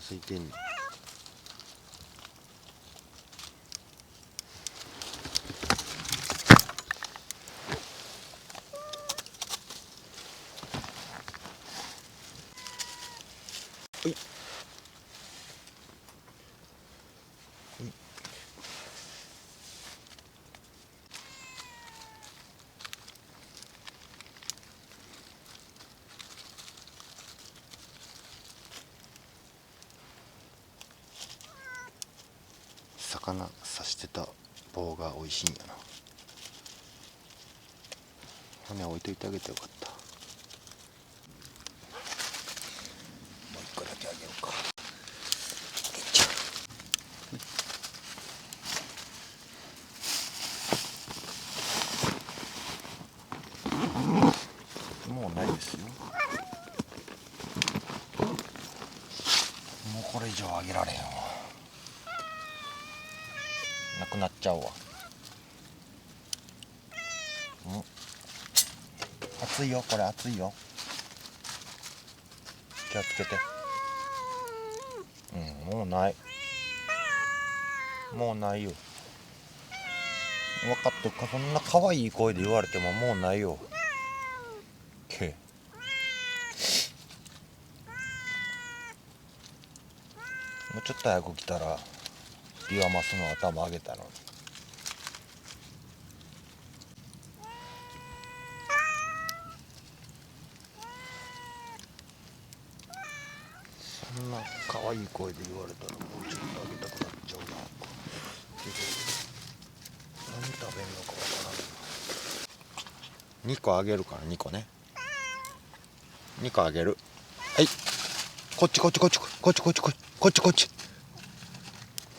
空いてんの。はい。魚刺してた棒が美味しいんやな。骨置いといてあげてよかった。もう一個だけあげようか。もうないですよ。もうこれ以上あげられへんわ。なくなっちゃうわ。熱いよ、これ熱いよ。気をつけて。もうない。もうないよ。分かってるか。そんな可愛い声で言われてももうないよ。けもうちょっと早く来たらビワマスの頭あげたのに。そんな可愛い声で言われたらもうちょっとあげたくなっちゃうな。けど何食べんのかわからん。2個あげるから2個ね。2個あげる。はい。こっちこっちこっちこっちこっちこっちこっちこっち。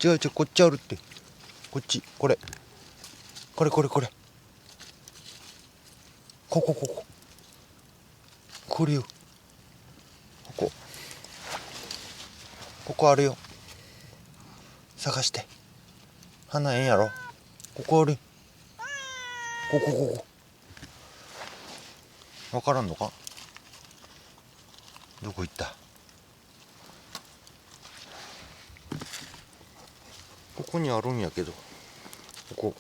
違う違う、こっちあるって。こっち、これこれこれこれ。ここここ。これよ。ここ。ここあるよ。探して。花ええんやろ。ここある。ここここ。わからんのか。どこ行った。ここにあるんやけど。ここ。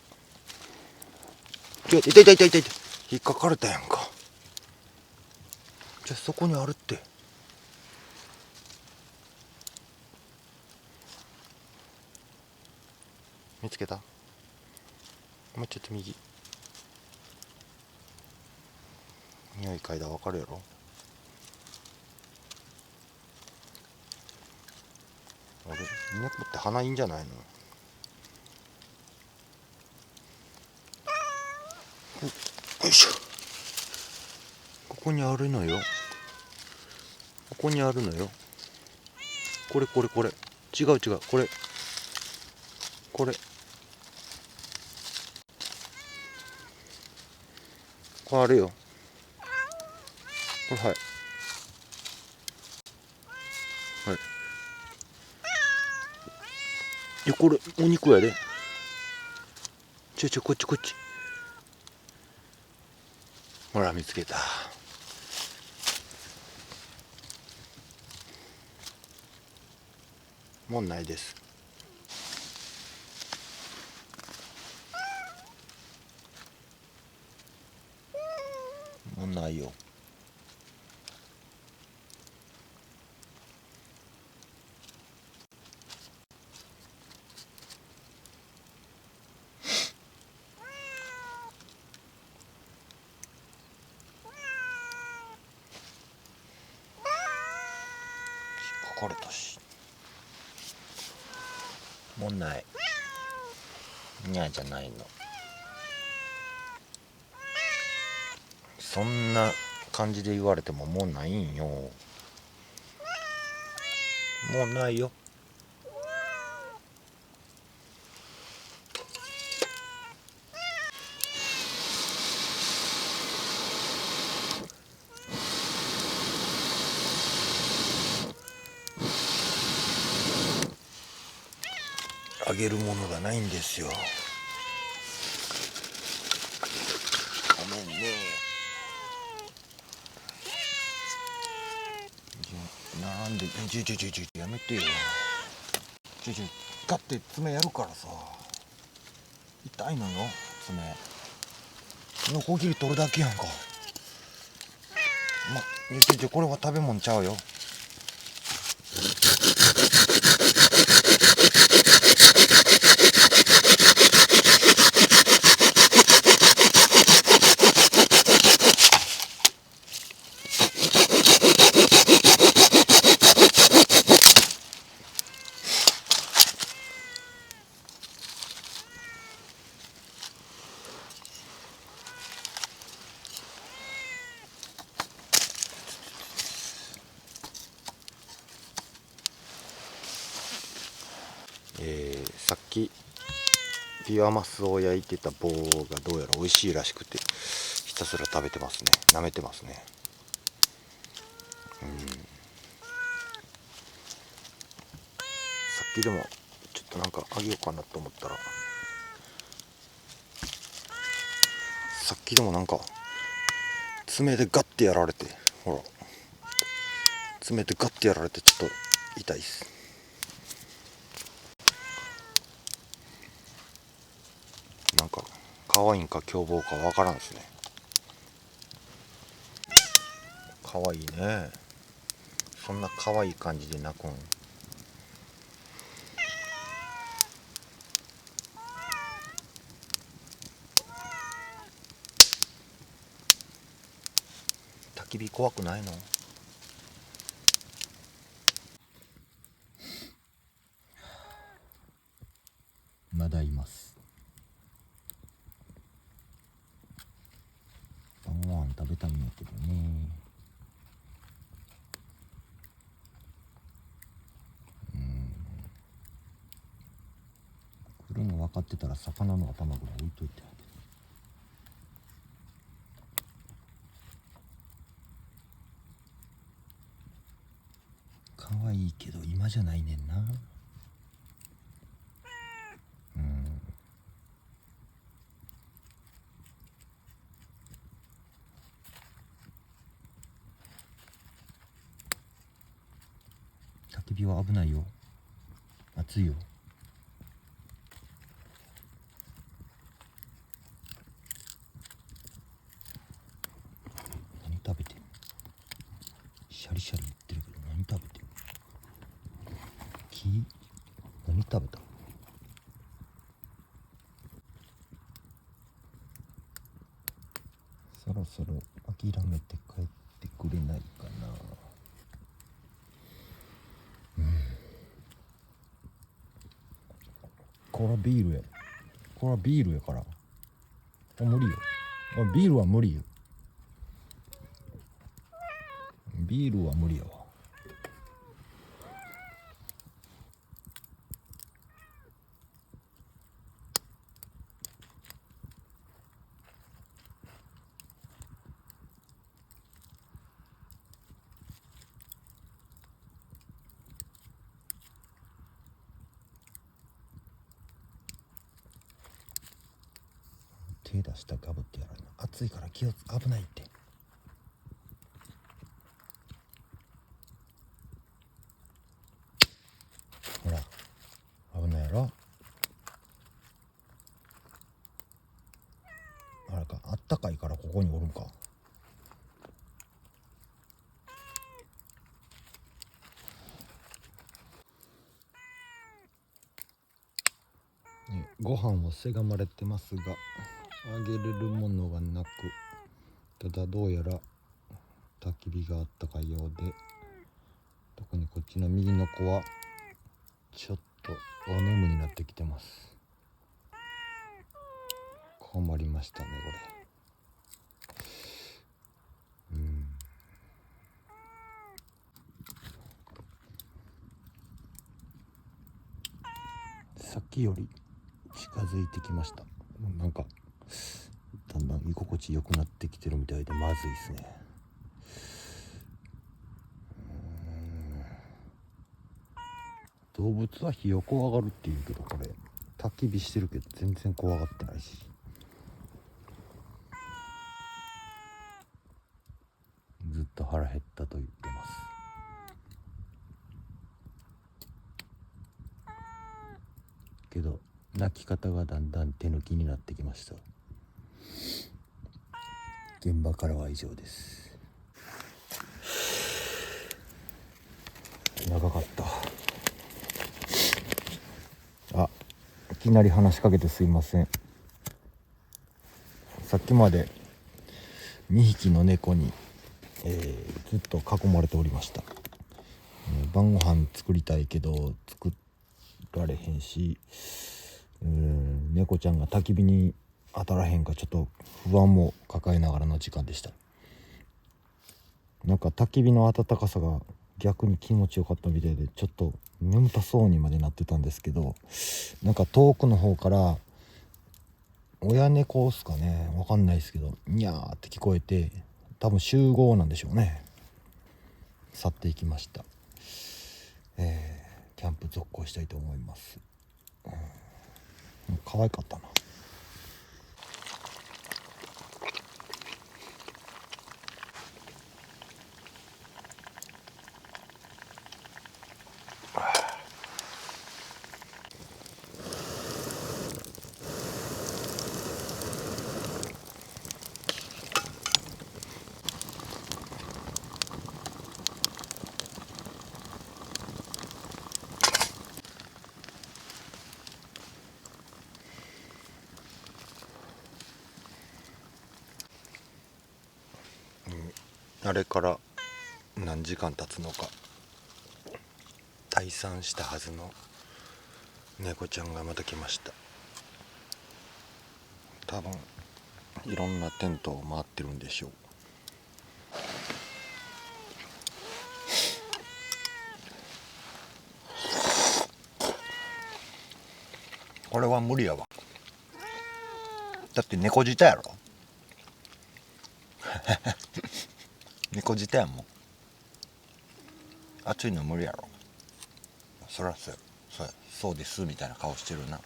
いたいたいたいたいた。引っかかれたやんか。じゃあそこにあるって。見つけた。もうちょっと右。匂い嗅いだらわかるやろ。あれ、猫って鼻いいんじゃないの。よいしょ。ここにあるのよ。ここにあるのよ。これこれこれ。違う違う、これこれ。これあるよ。これ、はいはい。いや、これお肉やで。こっちこっち。ほら見つけた。もうないです。もうないよ。書かれたし。もうない。にゃじゃないの。そんな感じで言われてももうないんよ。もうないよ。あげるものがないんですよ。ごめんね。ななんでやめてよ。ガッて爪やるからさ、痛いのよ爪。ノコギリ取るだけやんか。これは食べ物ちゃうよ。さっきビワマスを焼いてた棒がどうやら美味しいらしくて、ひたすら食べてますね。舐めてますね。さっきでもちょっとなんかあげようかなと思ったら、さっきでもなんか爪でガッてやられて、ほら爪でガッてやられてちょっと痛いっす。なんか可愛いんか凶暴かわからんですね。可愛いね。そんな可愛い感じで泣くん。焚き火怖くないの？まだいます。晩ご飯食べたいんやけどね。来るの分かってたら魚の頭ぐらい置いといてあげる。可愛いけど今じゃないねんな。焚き火は危ないよ。熱いよ。何食べてんの？シャリシャリ言ってるけど何食べてんの？木？何食べた？そろそろ諦めて帰ってくれないかな。これはビールや。これはビールやから。無理よ。ビールは無理よ。ビールは無理やわ。手出したらガブってやられる。熱いから危ないって。ほら危ないやろ。あれか、あったかいからここにおるんか。ご飯をせがまれてますが、あげれるものがなく、ただどうやら焚き火があったかいようで、特にこっちの右の子はちょっとお眠になってきてます。困りましたねこれ。さっきより近づいてきました。なんかだんだん居心地良くなってきてるみたいでまずいですね。動物は火を怖がるっていうけど、これ焚き火してるけど全然怖がってないし、ずっと腹減ったと言ってます。けど鳴き方がだんだん手抜きになってきました。現場からは以上です。長かった。いきなり話しかけてすいません。さっきまで2匹の猫に、ずっと囲まれておりました。晩ご飯作りたいけど作られへんし、猫ちゃんが焚き火に当たらへんかちょっと不安も抱えながらの時間でした。なんか焚き火の暖かさが逆に気持ちよかったみたいでちょっと眠たそうにまでなってたんですけど、なんか遠くの方から親猫っすかね、わかんないですけどニャーって聞こえて、多分集合なんでしょうね。去っていきました。キャンプ続行したいと思います。可愛かったな。あれから何時間経つのか、退散したはずの猫ちゃんがまた来ました。多分いろんなテントを回ってるんでしょう。これは無理やわ。だって猫舌やろ。猫舌やもん。暑いの無理やろ。そらそうですみたいな顔してるな。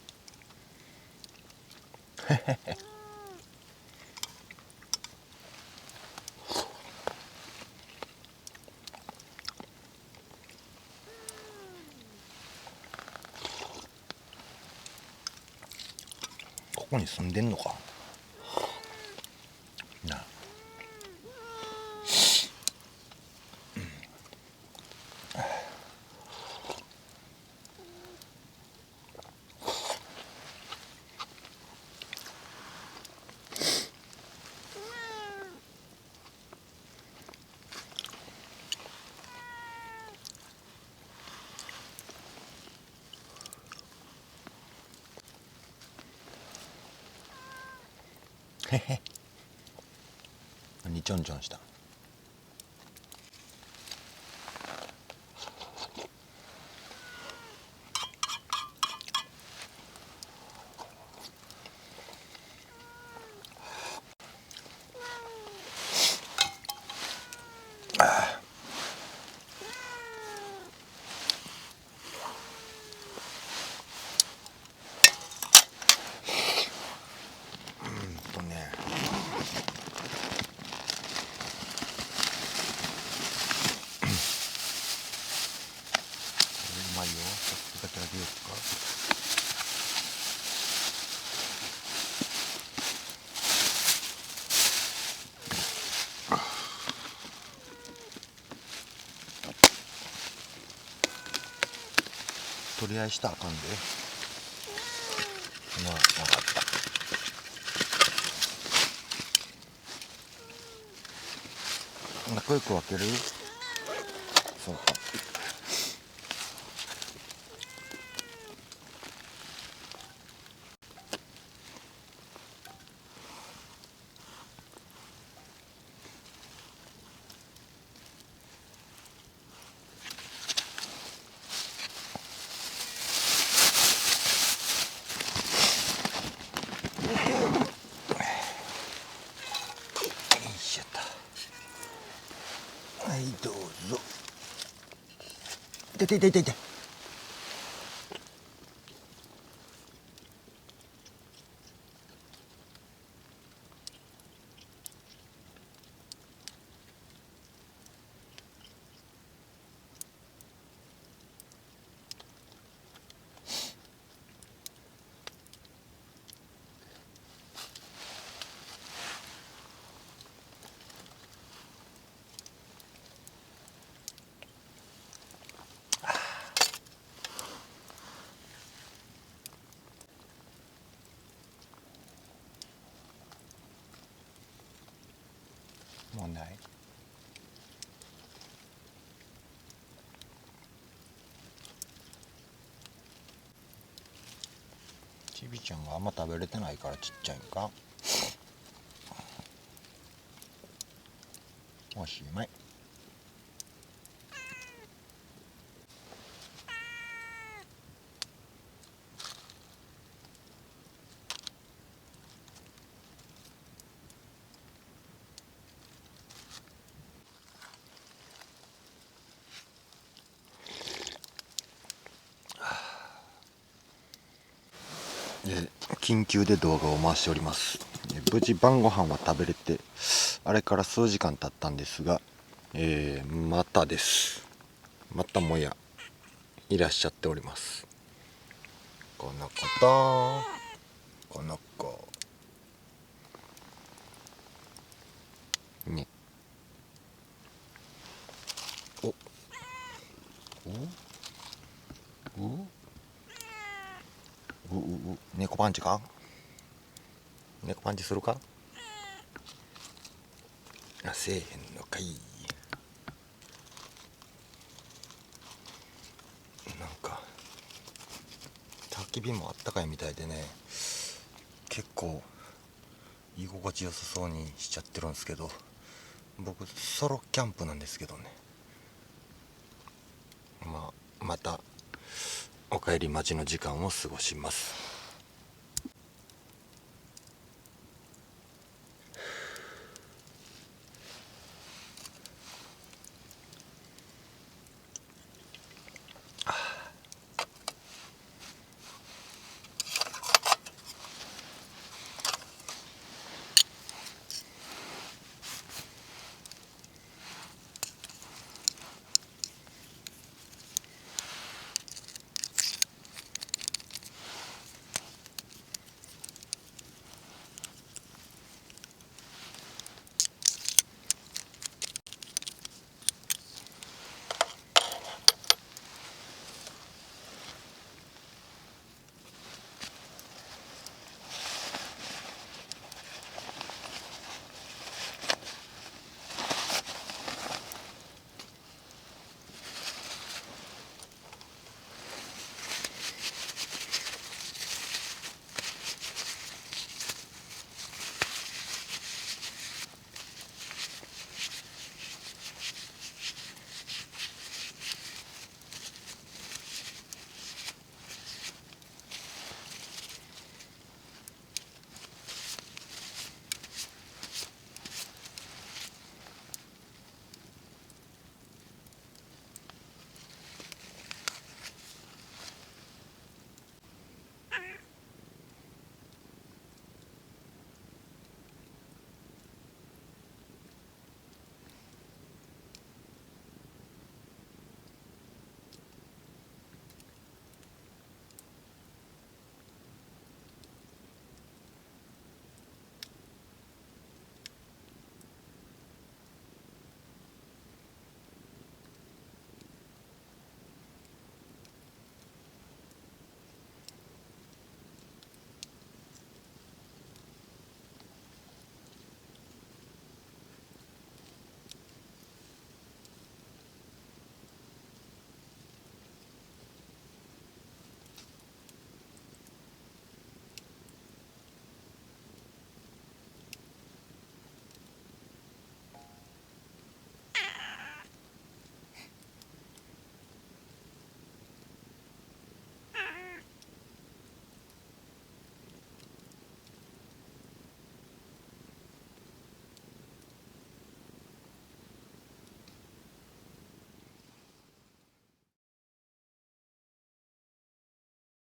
ここに住んでんのかなあ。へへ。何ちょんちょんした。ね、うまいよ。さすがだけですか。取り合いしたらあかんで。まあ分かった。仲良く分ける。そうか。はい、どうぞ。いて。ない？ちびちゃんがあんま食べれてないからちっちゃいんか。おしまい。緊急で動画を回しております。無事晩ご飯は食べれて、あれから数時間経ったんですが、またです。またもやいらっしゃっております。この子とこの子ね。おお猫パンチか？猫パンチするか？あ、せえへんのかい。なんか焚き火もあったかいみたいでね、結構居心地よさそうにしちゃってるんですけど、僕ソロキャンプなんですけどね。またお帰り待ちの時間を過ごします。